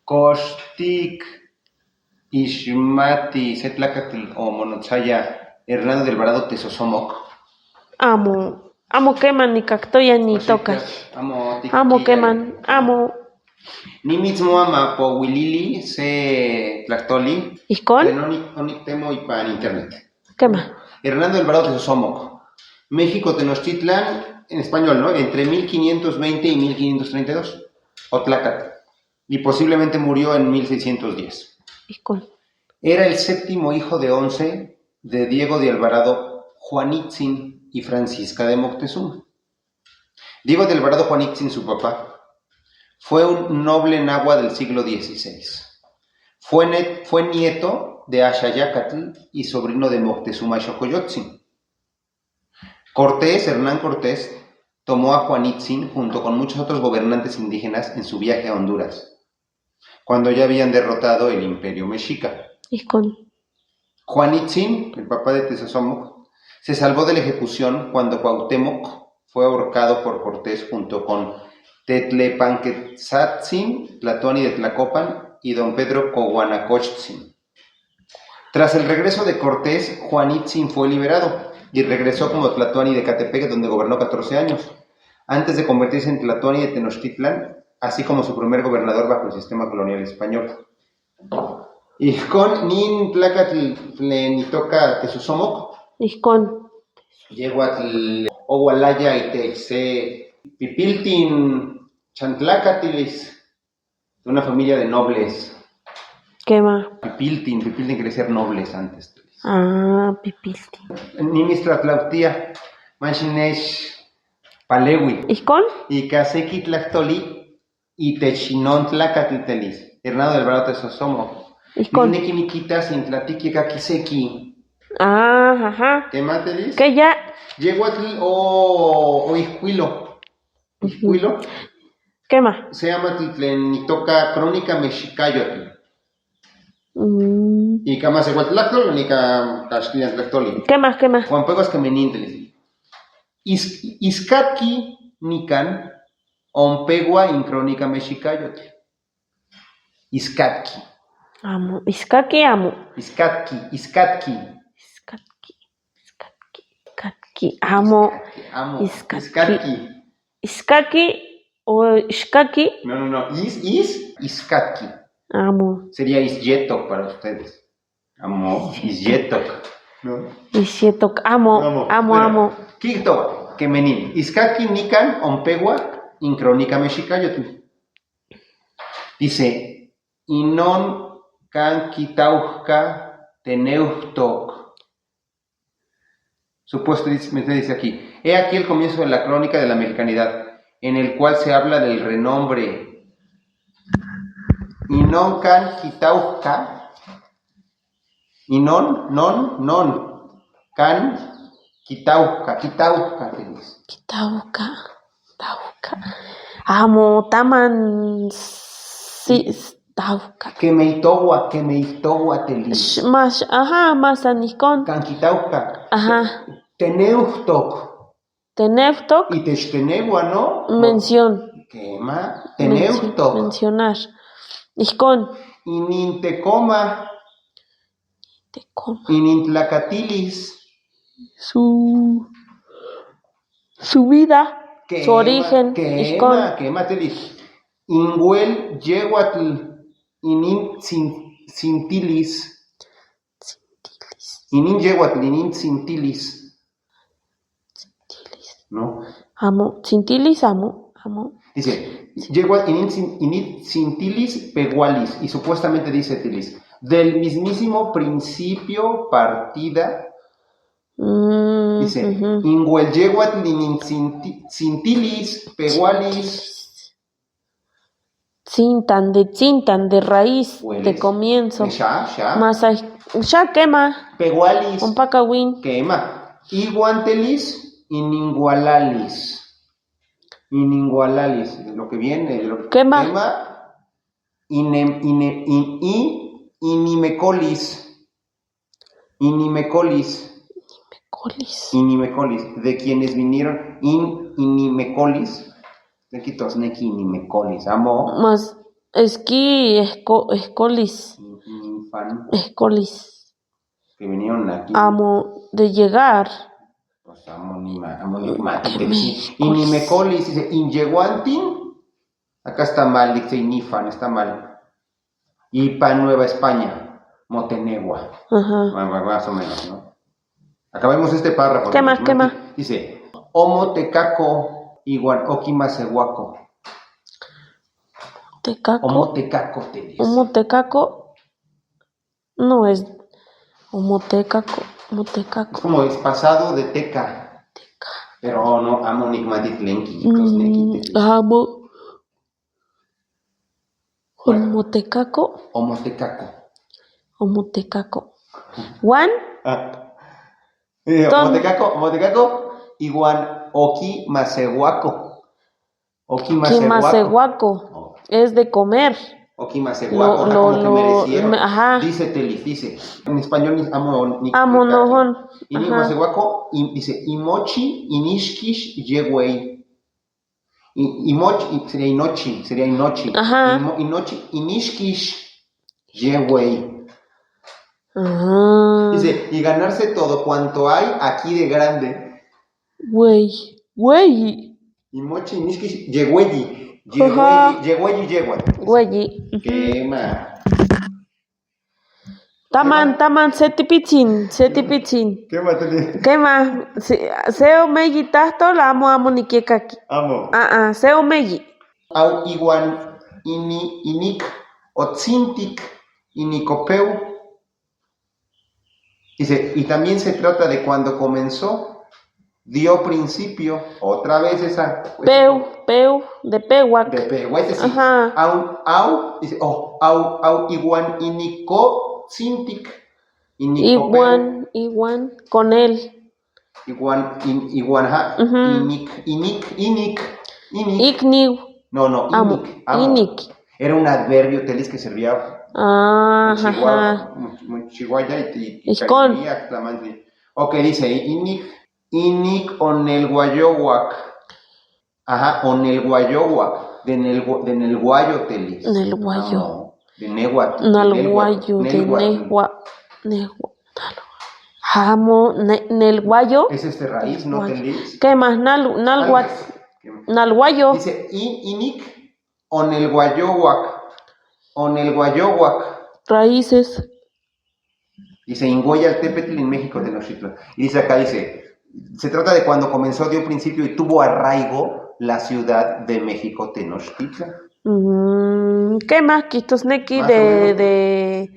Koshtik, Ishmati, Setlacatl o Monotzaya, Hernando de Alvarado Tezosomoc. Amo queman ni cactoya ni tocas. Amo queman, amo. Ni mismo ama po Wilili se Tlactoli. ¿Y con? Temo y para internet. Quema. Hernando de Alvarado Tezosomoc. México Tenochtitlan, en español, ¿no? Entre 1520 y 1532. Otlacatl. Y posiblemente murió en 1610. ¿Y con? Era el séptimo hijo de 11 de Diego de Alvarado Juanitzin y Francisca de Moctezuma. Diego de Alvarado Juanitzin, su papá, fue un noble nahua del siglo XVI. Fue nieto de Axayacatl y sobrino de Moctezuma Xocoyotzin. Hernán Cortés, tomó a Juanitzin junto con muchos otros gobernantes indígenas en su viaje a Honduras, cuando ya habían derrotado el imperio mexica. ¿Y con? Juanitzin, el papá de Tezosomoc, se salvó de la ejecución cuando Cuauhtémoc fue ahorcado por Cortés junto con Tetlepanquetzatzin, Tlatoani de Tlacopan y don Pedro Coguanacochtzin. Tras el regreso de Cortés, Juanitzin fue liberado y regresó como Tlatoani de Catepec, donde gobernó 14 años, antes de convertirse en Tlatoani de Tenochtitlan, así como su primer gobernador bajo el sistema colonial español. Y con nin tlacatl plenitoca Tezosomoc. ¿Y con? Yehuatl Ogualaya y Texe Pipiltin Chantlacatilis, de una familia de nobles. Quema. Pipiltin quiere ser nobles antes. Pipiltin. Nimistra Tlautía, Manchinesh Palewi. ¿Y con? Y Caseki Tlactoli y Techinon Tlacatitelis, Hernando del Alvarado Tezosomoc. ¿Y con? Neki Niquitas in Tlatiki Kakiseki. Ajá. ¿Qué matelis? ¿Qué ya? Yehuatl o Ixcuilo. Ixcuilo. Quema. Se llama Tlenitoca Crónica Mexicayotl. Y Camas Iguatlactol, Nica Caxtilian Tlactoli. Quema. Juan Peguas Kemenintelis. Iscatki Nican, Ompegua in Crónica Mexicayotl. Iscatki. Amo. Iscaki, amo. Iscatki. Amo. Iskaki o Iskaki. No. Iscatki. Amo. Sería Isyetok para ustedes. Amo. Isyetok. ¿No? Isyetok. Amo. Kikto, Kemenin. Iscatki Nican, Ompegua, in Crónica Mexicayotl. Dice, Inon can Kitauhka Teneuhtok. Supuestamente dice aquí, he aquí el comienzo de la crónica de la mexicanidad, en el cual se habla del renombre. Inon can Kitauhka, can Kitauhka, Kitauhka. Amo, taman, Tauhka. Kemeitowa telis. Más aniscon. Can Kitauhka. Ajá. Teneuhtok. Y Techtenegua, ¿no? Mención. Quema. Teneuhtok. Mencionar. Iscon. Inintecoma. Inintlacatilis. Su vida. Su origen. Iscon. Quema telis. Inguel yehuatl inincintilis. Inincintilis. ¿No? Amo. Cintilis, amo. Dice, yehuatl inincintilis pegualis. Y supuestamente dice tilis. Del mismísimo principio partida. Dice, Inguel yehuatl inincintilis pegualis. Cintan de raíz, Hueles. De comienzo. Ya. Más ya quema. Pegualis. Un pacawin. Quema. Iguantelis, iningualalis. Lo que viene, lo que quema. Inimecolis. Inimecolis. De quienes vinieron inimecolis, aquí tosneki inimecolis, amo. Más escolis. Infan, Escolis. que vinieron aquí. Amo de llegar. Pues amo ni inimecolis, dice inyeguantin, acá está mal, dice inifan, está mal. Y para Nueva España, Motenegua. Ajá. Más o menos, ¿no? Acabemos este párrafo. ¿Qué más? Dice, Omotecaco iguan okimasehuaco. Omotecaco te dice. Omotecaco no es Omotecaco. Es como es pasado de teca. Pero no, amo nigmatitlenki. Amo. Omotecaco. Juan. Omotecaco iguan okimasehuaco. Okimasehuaco. Es de comer. Okimasehuaco, como que merecieron. Ajá. Dice en español amo nojon. Y Nimasehuaco dice imochi, inishkish, yegüey. Imochi sería inochi. Ajá. Inochi, inishkish, yegüey. Ajá. Dice, y ganarse todo cuanto hay aquí de grande. Güey. Imochi, inishkish, yegüey. Güey. Quema. Taman, setipitzin. Quema. Seo meji tahto la amo nikiekaki. Amo. Seo meji. Au iguan inik otzintik inicopeu. Dice, y también se trata de cuando comenzó, dio principio, otra vez esa. Peu, de pehuac. De pehuac, ese sí. Ajá. Dice, au iguan inicotzintik. Iguan, con él. Iguan, inik. Igniu. No, Inik. Era un adverbio telis que servía Chihuahua y Caribe. Ok, dice inik onelguayohuac. Ajá, onelguayohuac. De en el guayo telis. En el guayo. De nehuatl. Amo, nel guayo. Es raíz, no telis. ¿Qué más? Nalguayo. Dice inik onelguayohuac. Raíces. Dice Ingoyaltépetl en México, Tenochtitlan. Y dice acá, se trata de cuando comenzó, dio principio y tuvo arraigo la ciudad de México, Tenochtitlan. ¿Qué más? Quistosneki de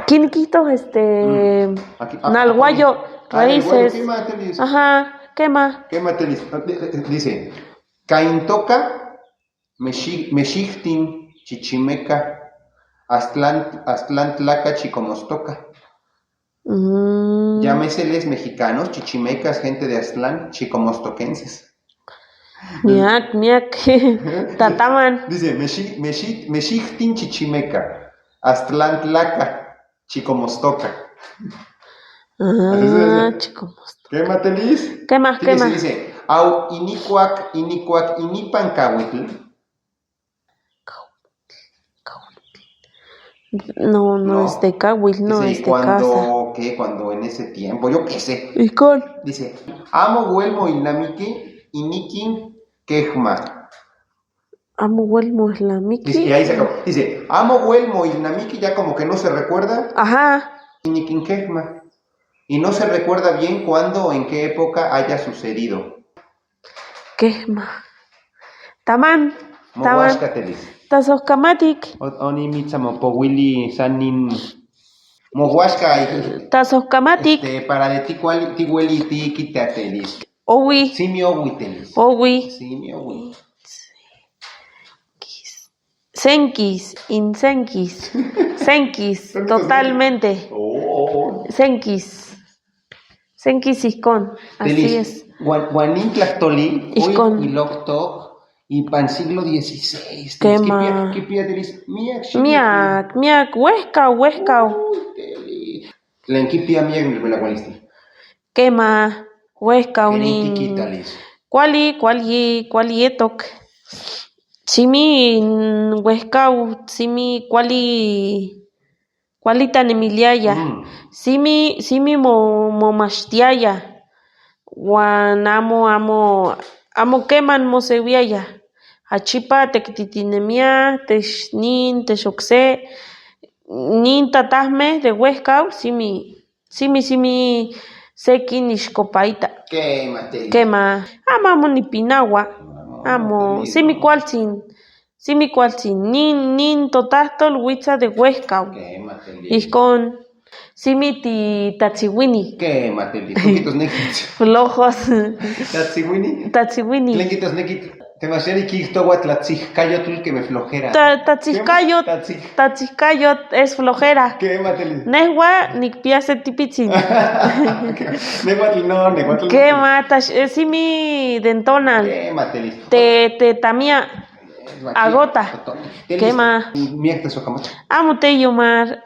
Quiniquitos, Nalguayo, raíces. Ajá, ¿qué más? Dice, Caintoca, Mexichtin, Chichimeca, Aztlantlaca, Chicomostoca. Llámeseles mexicanos, chichimecas, gente de Aztlán, chicomostoquenses. Miak, tataman. Dice, Mexichtin, Chichimeca, Aztlantlaca, Chicomostoca. Chicomostoca. ¿Qué matelis? ¿Qué más? Dice, au inicuac, inipancahuitl. No es de Cahuil, no dice, es de casa. Cuando en ese tiempo, yo qué sé. ¿Y con? Dice, amo huelmo inamiki, inikin quejma. Amo huelmo islamiki. Dice, y ahí se acabó. Dice, amo huelmo inamiki, ya como que no se recuerda. Ajá. Inikin quejma. Y no se recuerda bien cuándo o en qué época haya sucedido. Quejma. Taman. Mohuascatelis. Tasoscamatic. Oni mitzamopowili sanin mohuasca. Tasoscamatic. Para de tihueli tiquitatelis. Owi. Simiohuitelis. Owi. Simiohui. Senkis, insenkis. Senkis, totalmente. Senkis. Senkis iscon. Así es. Guanintlactoli. Iscon. Y locto. Y para siglo XVI. ¿Qué más? Miak, huesca. Tlenquipia miak nilbelahualisti. Quema, huesca, unin. Kenitiquitalis. Cuali etok. Simi huescau, simi cuali tanemiliaya. Simi momachtiaya. Juan amo queman mosewiaya. Achipa tequititinemia, nin texoxe, nin tatahme de huescau, simi sekin ixcopaita. Quema, amo nipinawa, amo, simi cualtzin, nin totahtol huitza de huescau. Ijkon, simi tatziwini. Tuquitos nekitz. Flojos. Tatziwini. Tatziwini. Tlenquitos nekitz. Temasiani kihtowa tlatzihcayotl que me flojera. Tatzihcayot es flojera. Nehua nikpiase tipitzin. Nehuatl. Quema, simi dentonal. Te tamia agota. Quema. Miak te socamocha. Amo te yomar.